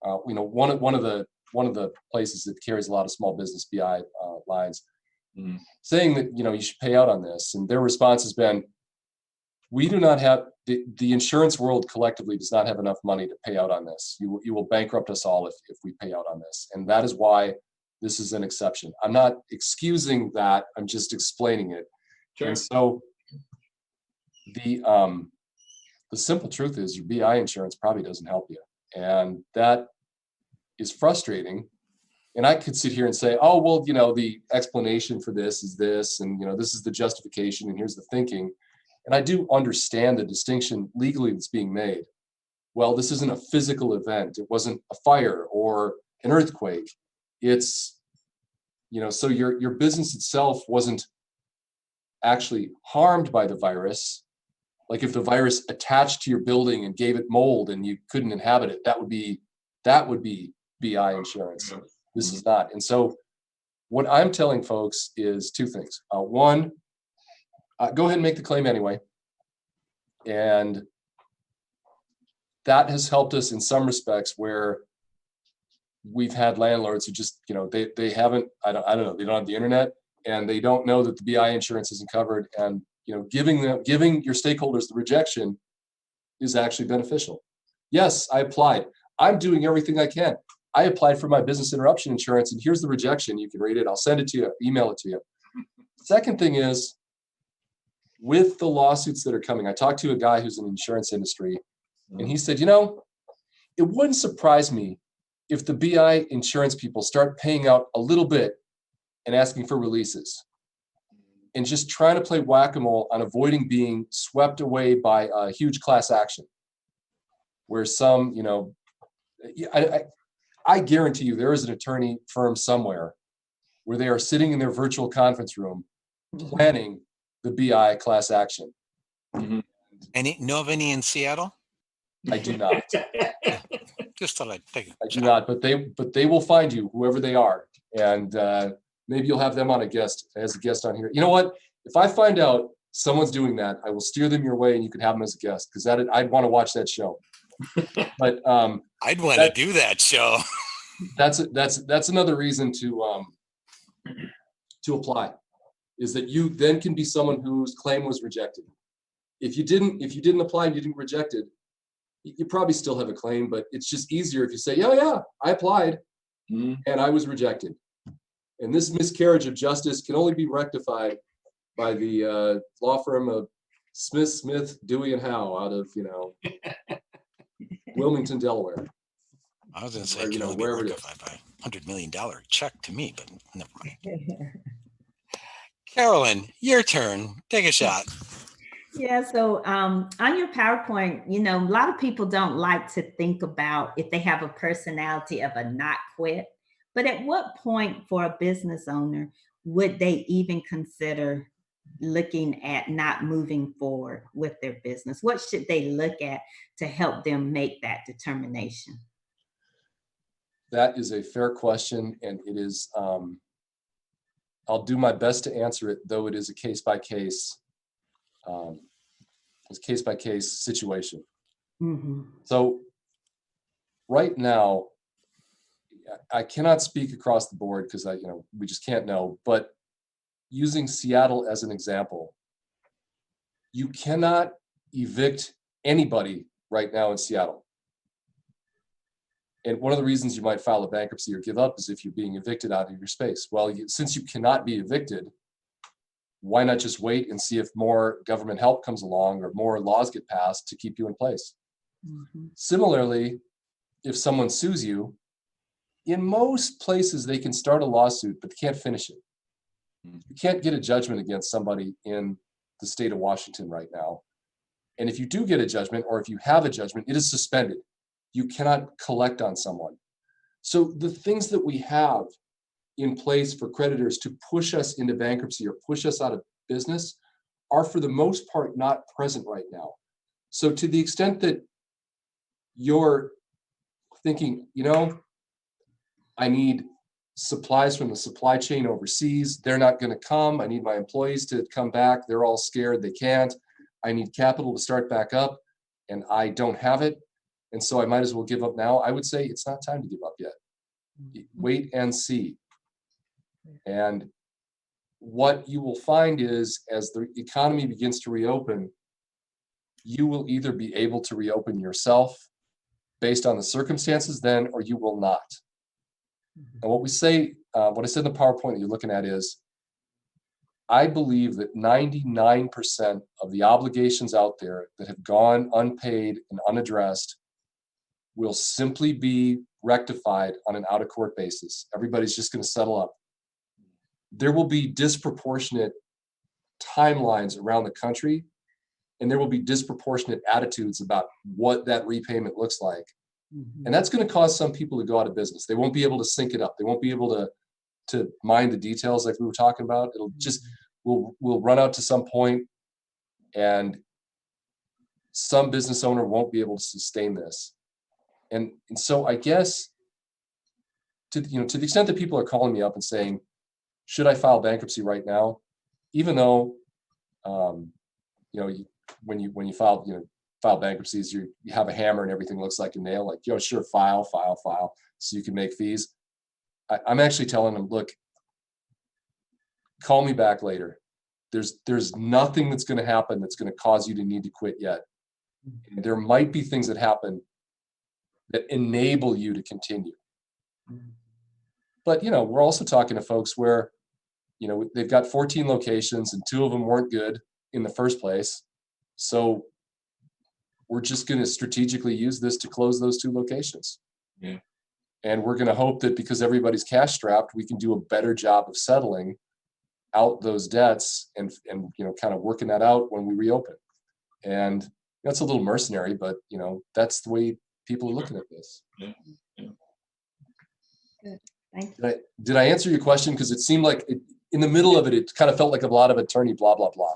One of the places that carries a lot of small business BI lines, saying that you should pay out on this, and their response has been, we do not have the insurance world collectively does not have enough money to pay out on this. You will bankrupt us all if we pay out on this, and that is why this is an exception. I'm not excusing that. I'm just explaining it. Sure. And so the simple truth is your BI insurance probably doesn't help you, and that is frustrating. And I could sit here and say, oh well, the explanation for this is this, and this is the justification, and here's the thinking. And I do understand the distinction legally that's being made. Well, this isn't a physical event. It wasn't a fire or an earthquake. It's, so your business itself wasn't actually harmed by the virus. Like if the virus attached to your building and gave it mold and you couldn't inhabit it, that would be BI insurance. This is not. And so what I'm telling folks is two things. One, go ahead and make the claim anyway. And that has helped us in some respects where we've had landlords who just, they haven't, I don't know, they don't have the internet and they don't know that the BI insurance isn't covered. And, giving your stakeholders the rejection is actually beneficial. Yes, I applied. I'm doing everything I can. I applied for my business interruption insurance and here's the rejection. You can read it. I'll send it to you, email it to you. Second thing is, with the lawsuits that are coming, I talked to a guy who's in the insurance industry, and he said, it wouldn't surprise me if the BI insurance people start paying out a little bit and asking for releases and just trying to play whack-a-mole on avoiding being swept away by a huge class action where some, I guarantee you there is an attorney firm somewhere where they are sitting in their virtual conference room planning the BI class action. Mm-hmm. Know of any in Seattle? I do not. Just thought I'd take it. I do not, but they will find you, whoever they are, and maybe you'll have them on as a guest on here. You know what? If I find out someone's doing that, I will steer them your way, and you can have them as a guest because I'd want to watch that show. But I'd want to do that show. That's another reason to apply. Is that you then can be someone whose claim was rejected. If you didn't apply and you didn't reject it, you probably still have a claim, but it's just easier if you say, yeah, I applied and I was rejected. And this miscarriage of justice can only be rectified by the law firm of Smith, Dewey and Howe out of, Wilmington, Delaware. I was going to say, it can only be rectified by $100 million check to me, but never mind. Carolyn, your turn. Take a shot. Yeah, so on your PowerPoint, you know, a lot of people don't like to think about if they have a personality of a not quit. But at what point for a business owner would they even consider looking at not moving forward with their business? What should they look at to help them make that determination? That is a fair question, and it is, I'll do my best to answer it, though it is a case-by-case situation. Mm-hmm. So right now, I cannot speak across the board because we just can't know, but using Seattle as an example, you cannot evict anybody right now in Seattle. And one of the reasons you might file a bankruptcy or give up is if you're being evicted out of your space. Well, since you cannot be evicted, why not just wait and see if more government help comes along or more laws get passed to keep you in place? Mm-hmm. Similarly, if someone sues you, in most places they can start a lawsuit, but they can't finish it. You can't get a judgment against somebody in the state of Washington right now. And if you do get a judgment, or if you have a judgment, it is suspended. You cannot collect on someone. So the things that we have in place for creditors to push us into bankruptcy or push us out of business are for the most part not present right now. So to the extent that you're thinking, I need supplies from the supply chain overseas, they're not going to come. I need my employees to come back. They're all scared. They can't. I need capital to start back up, and I don't have it. And so I might as well give up now. I would say it's not time to give up yet. Wait and see. And what you will find is, as the economy begins to reopen, you will either be able to reopen yourself based on the circumstances then, or you will not. And what I said in the PowerPoint that you're looking at is, I believe that 99% of the obligations out there that have gone unpaid and unaddressed will simply be rectified on an out-of-court basis. Everybody's just going to settle up. There will be disproportionate timelines around the country, and there will be disproportionate attitudes about what that repayment looks like. Mm-hmm. And that's going to cause some people to go out of business. They won't be able to sync it up. They won't be able to mind the details like we were talking about. It'll just, we'll run out to some point, and some business owner won't be able to sustain this. And so I guess to the extent that people are calling me up and saying, should I file bankruptcy right now? Even though, when you file bankruptcies, you have a hammer and everything looks like a nail, like, sure, file, so you can make fees. I'm actually telling them, look, call me back later. There's nothing that's going to happen that's going to cause you to need to quit yet. There might be things that happen that enable you to continue. But, we're also talking to folks where, they've got 14 locations and 2 of them weren't good in the first place. So we're just going to strategically use this to close those 2 locations. Yeah. And we're going to hope that because everybody's cash strapped, we can do a better job of settling out those debts and kind of working that out when we reopen. And that's a little mercenary, but that's the way people are looking at this. Yeah. Good. Thank you. Did I answer your question? Because it seemed like in the middle of it, it kind of felt like a lot of attorney blah, blah, blah.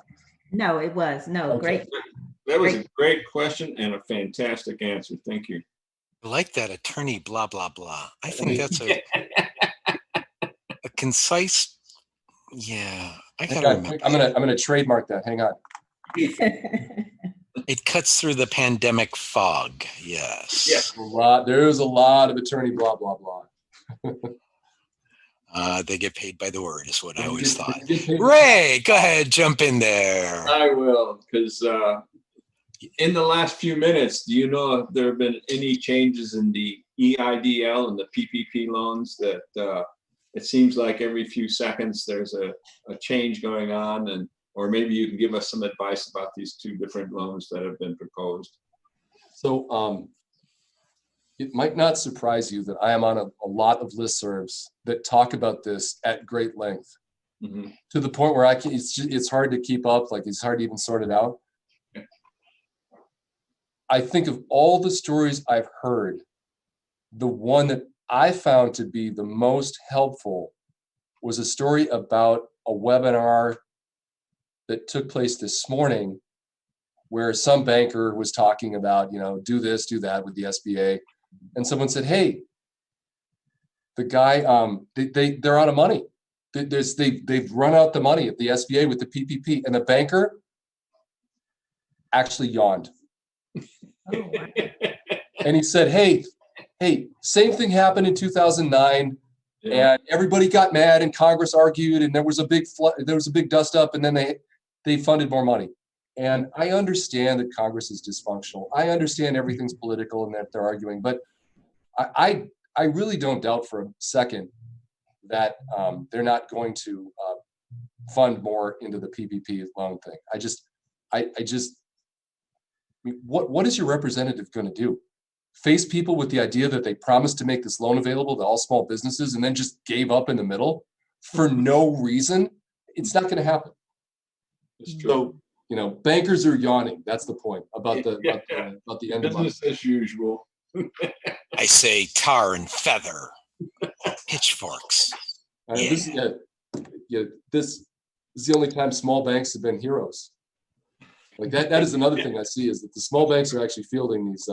No, it was. No, Okay. Great. That was a great question and a fantastic answer. Thank you. I like that, attorney blah, blah, blah. I think that's a concise, yeah. I gotta remember. I'm gonna trademark that. Hang on. It cuts through the pandemic fog. Yes. Yes. There's a lot of attorney blah, blah, blah. They get paid by the word is what I always thought. Ray, go ahead, jump in there. I will, because in the last few minutes, do you know if there have been any changes in the EIDL and the PPP loans that it seems like every few seconds there's a change going on, or maybe you can give us some advice about these 2 different loans that have been proposed. So it might not surprise you that I am on a lot of listservs that talk about this at great length, Mm-hmm. to the point where it's hard to keep up. Like, it's hard to even sort it out. I think of all the stories I've heard, the one that I found to be the most helpful was a story about a webinar that took place this morning where some banker was talking about, do this, do that with the SBA. And someone said, hey, the guy, they're out of money. They've run out the money at the SBA with the PPP. And the banker actually yawned. Oh, wow. And he said, hey, same thing happened in 2009. Yeah. And everybody got mad and Congress argued and there was a big dust up and then they funded more money. And I understand that Congress is dysfunctional. I understand everything's political and that they're arguing, but I really don't doubt for a second that they're not going to fund more into the PPP loan thing. What is your representative going to do? Face people with the idea that they promised to make this loan available to all small businesses and then just gave up in the middle for no reason? It's not going to happen. It's true. So, bankers are yawning. That's the point about the end of Business as usual. I say tar and feather, pitchforks. This is the only time small banks have been heroes. Like that is another thing I see is that the small banks are actually fielding these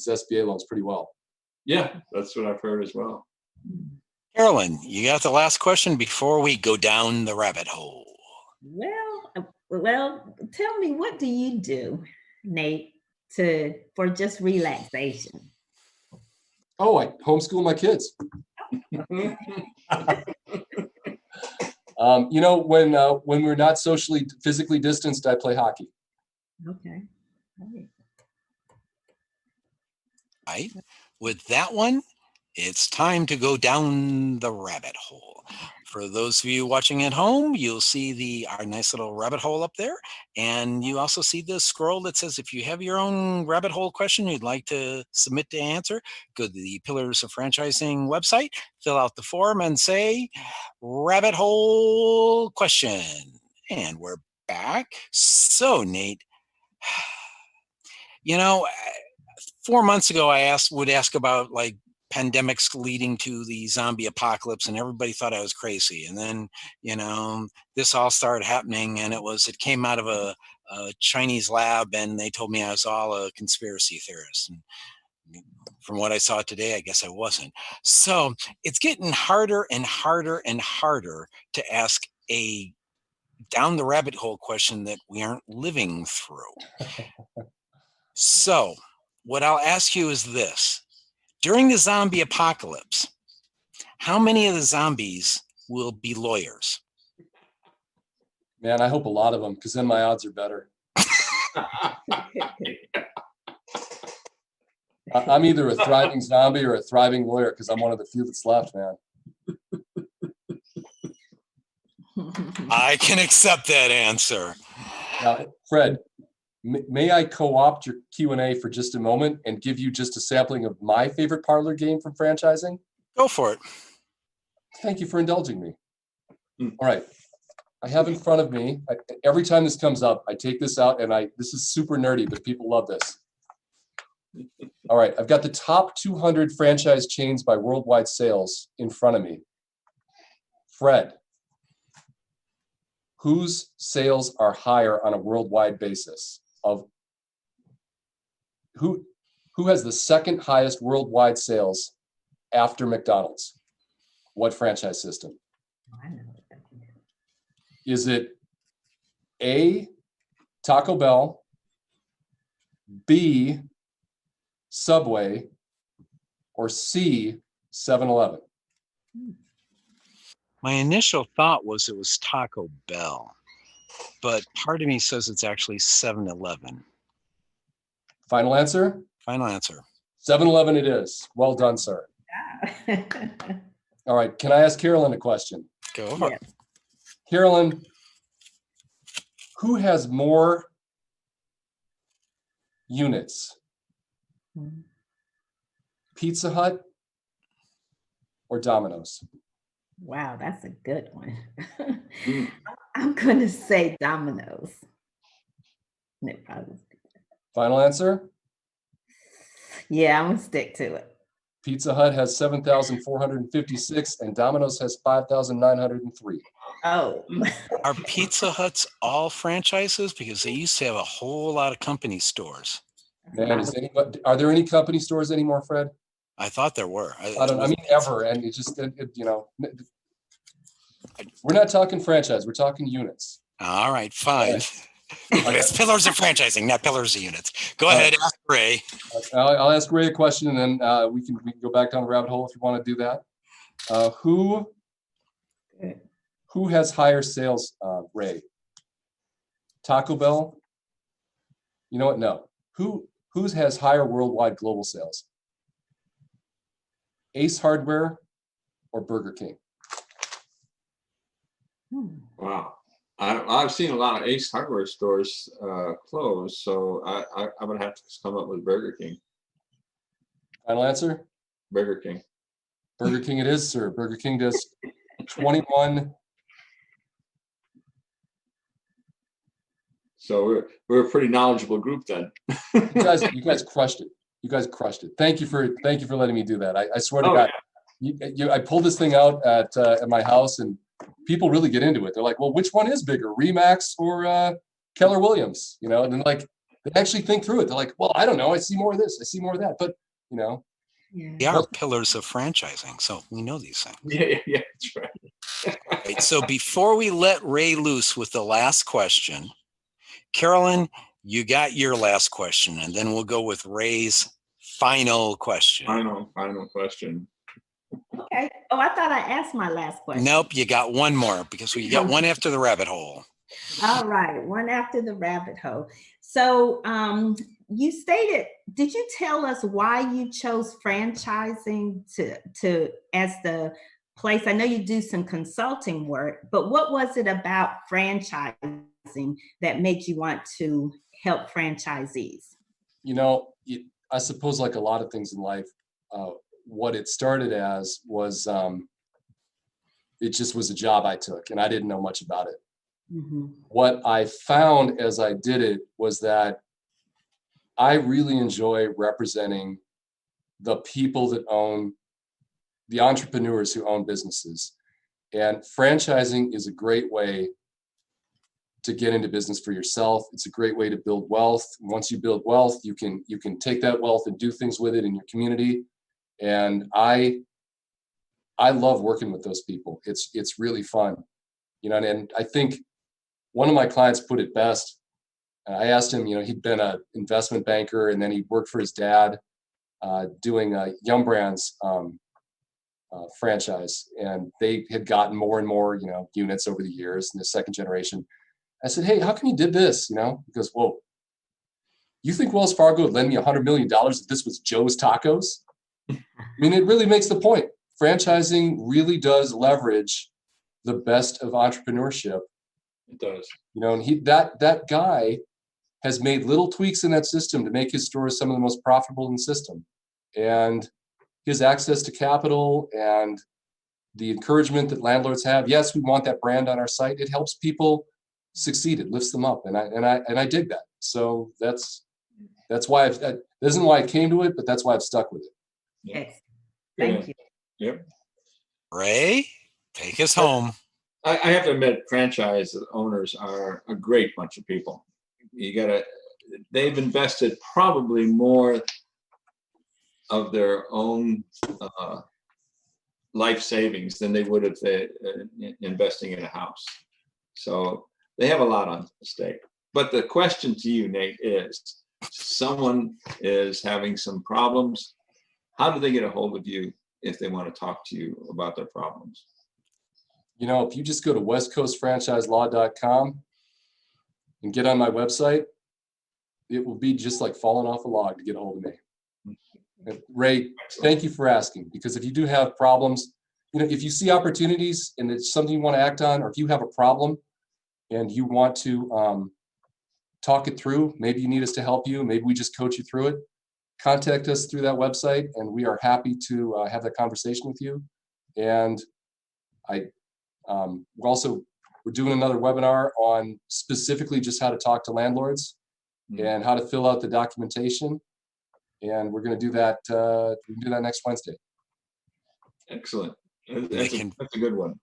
SBA loans pretty well. Yeah, that's what I've heard as well. Carolyn, you got the last question before we go down the rabbit hole. Well, tell me, what do you do, Nate, for just relaxation? Oh, I homeschool my kids. When we're not physically distanced, I play hockey. Okay. Right. With that one, it's time to go down the rabbit hole. For those of you watching at home, you'll see our nice little rabbit hole up there. And you also see the scroll that says, if you have your own rabbit hole question you'd like to submit to answer, go to the Pillars of Franchising website, fill out the form and say, rabbit hole question. And we're back. So Nate, 4 months ago, I would ask about like pandemics leading to the zombie apocalypse, and everybody thought I was crazy. And then, this all started happening, and it came out of a Chinese lab, and they told me I was all a conspiracy theorist. And from what I saw today, I guess I wasn't. So it's getting harder and harder and harder to ask a down the rabbit hole question that we aren't living through. So what I'll ask you is this. During the zombie apocalypse, how many of the zombies will be lawyers? Man, I hope a lot of them, because then my odds are better. I'm either a thriving zombie or a thriving lawyer, because I'm one of the few that's left, man. I can accept that answer. Now, Fred, may I co-opt your Q&A for just a moment and give you just a sampling of my favorite parlor game from franchising? Go for it. Thank you for indulging me. All right. I have in front of me, every time this comes up, I take this out and this is super nerdy, but people love this. All right. I've got the top 200 franchise chains by worldwide sales in front of me. Fred, whose sales are higher on a worldwide basis? Of who has the second highest worldwide sales after McDonald's? What franchise system? I know what that is. Is it A, Taco Bell, B, Subway, or C, 7-Eleven? My initial thought was it was Taco Bell, but part of me says it's actually 7-Eleven. Final answer? Final answer. 7-Eleven it is. Well done, sir. Yeah. All right. Can I ask Carolyn a question? Go for it. Carolyn, who has more units? Pizza Hut or Domino's? Wow, that's a good one. I'm going to say Domino's. Final answer? Yeah, I'm gonna stick to it. Pizza Hut has 7,456 and Domino's has 5,903. Oh. Are Pizza Huts all franchises? Because they used to have a whole lot of company stores. Man, are there any company stores anymore, Fred? I thought there were. I mean, ever. And it just, you know, we're not talking franchise. We're talking units. All right, fine. It's pillars of franchising, not pillars of units. Go ahead, ask Ray. I'll ask Ray a question, and then we can go back down the rabbit hole if you want to do that. Who has higher sales, Ray? Taco Bell? You know what? No. Who has higher worldwide global sales? Ace Hardware or Burger King? Wow. I've seen a lot of Ace Hardware stores close, so I would have to come up with Burger King. Final answer? Burger King. Burger King it is, sir. Burger King does 21. So we're a pretty knowledgeable group then. You guys crushed it. You guys crushed it. Thank you for letting me do that. I swear to God, I pulled this thing out at my house, and people really get into it. They're like, well, which one is bigger, Remax or Keller Williams? You know, and then like they actually think through it. They're like, well, I don't know. I see more of this. I see more of that. But you know, they are pillars of franchising, so we know these things. Yeah, that's right. Right. So before we let Ray loose with the last question, Carolyn, you got your last question, and then we'll go with Ray's final question. Final question. Okay. Oh, I thought I asked my last question. Nope, you got one more because we got one after the rabbit hole. All right, one after the rabbit hole. So you stated, did you tell us why you chose franchising to as the place? I know you do some consulting work, but what was it about franchising that made you want to help franchisees? You know, I suppose like a lot of things in life, what it started as was it just was a job I took, and I didn't know much about it. Mm-hmm. What I found as I did it was that I really enjoy representing the people that own, the entrepreneurs who own businesses. And franchising is a great way to get into business for yourself. It's a great way to build wealth. Once you build wealth, you can take that wealth and do things with it in your community. And I love working with those people. It's really fun, you know. And I think one of my clients put it best. I asked him, you know, he'd been an investment banker, and then he worked for his dad doing Yum Brands franchise, and they had gotten more and more, you know, units over the years in the second generation. I said, hey, how come you did this? You know, he goes, whoa, you think Wells Fargo would lend me $100 million if this was Joe's Tacos? I mean, it really makes the point. Franchising really does leverage the best of entrepreneurship. It does. You know, and that guy has made little tweaks in that system to make his stores some of the most profitable in the system. And his access to capital and the encouragement that landlords have. Yes, we want that brand on our site. It helps people succeed. It lifts them up, and I dig that. So that's why that isn't why I came to it, but that's why I've stuck with it. Yes, thank you. Yep. Ray, take us home. I have to admit, franchise owners are a great bunch of people. They've invested probably more of their own life savings than they would if they investing in a house. So they have a lot on stake. But the question to you, Nate, is someone is having some problems. How do they get a hold of you if they want to talk to you about their problems? You know, if you just go to westcoastfranchiselaw.com and get on my website, it will be just like falling off a log to get a hold of me. And Ray, thank you for asking, because if you do have problems, you know, if you see opportunities and it's something you want to act on, or if you have a problem and you want to talk it through, maybe you need us to help you, maybe we just coach you through it, contact us through that website, and we are happy to have that conversation with you. And we're doing another webinar on specifically just how to talk to landlords and how to fill out the documentation. and we're going to do that. We can do that next Wednesday. Excellent. That's a good one.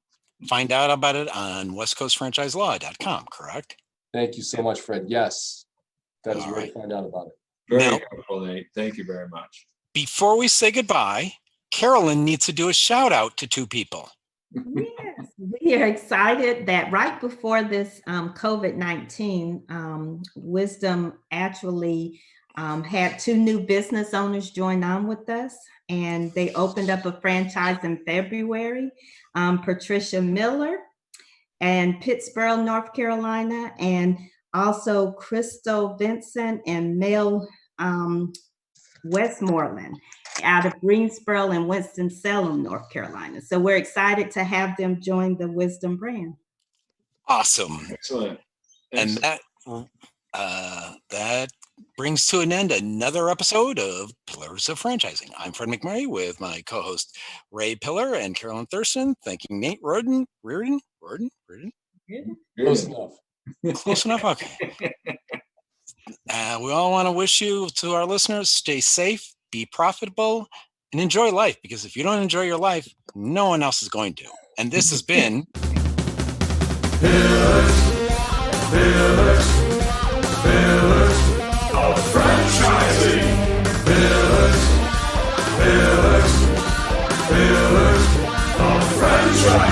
Find out about it on westcoastfranchiselaw.com, correct? Thank you so much, Fred. Yes, that is where to find out about it. Very helpful, Nate. Thank you very much. Before we say goodbye, Carolyn needs to do a shout out to two people. Yes, we are excited that right before this COVID-19, Wisdom actually had two new business owners join on with us, and they opened up a franchise in February. Patricia Miller in Pittsburgh, North Carolina, and also Crystal Vincent and Mel Westmoreland out of Greensboro and Winston-Salem, North Carolina. So we're excited to have them join the Wisdom brand. Awesome. Excellent. And that brings to an end another episode of Pillars of Franchising. I'm Fred McMurray with my co-host Ray Pillar and Carolyn Thurston. Thanking Nate Riordan. Close enough. Close enough. Okay. We all want to wish you, to our listeners, stay safe, be profitable, and enjoy life. Because if you don't enjoy your life, no one else is going to. And this has been Pillars of Franchising. Pillars of Franchising.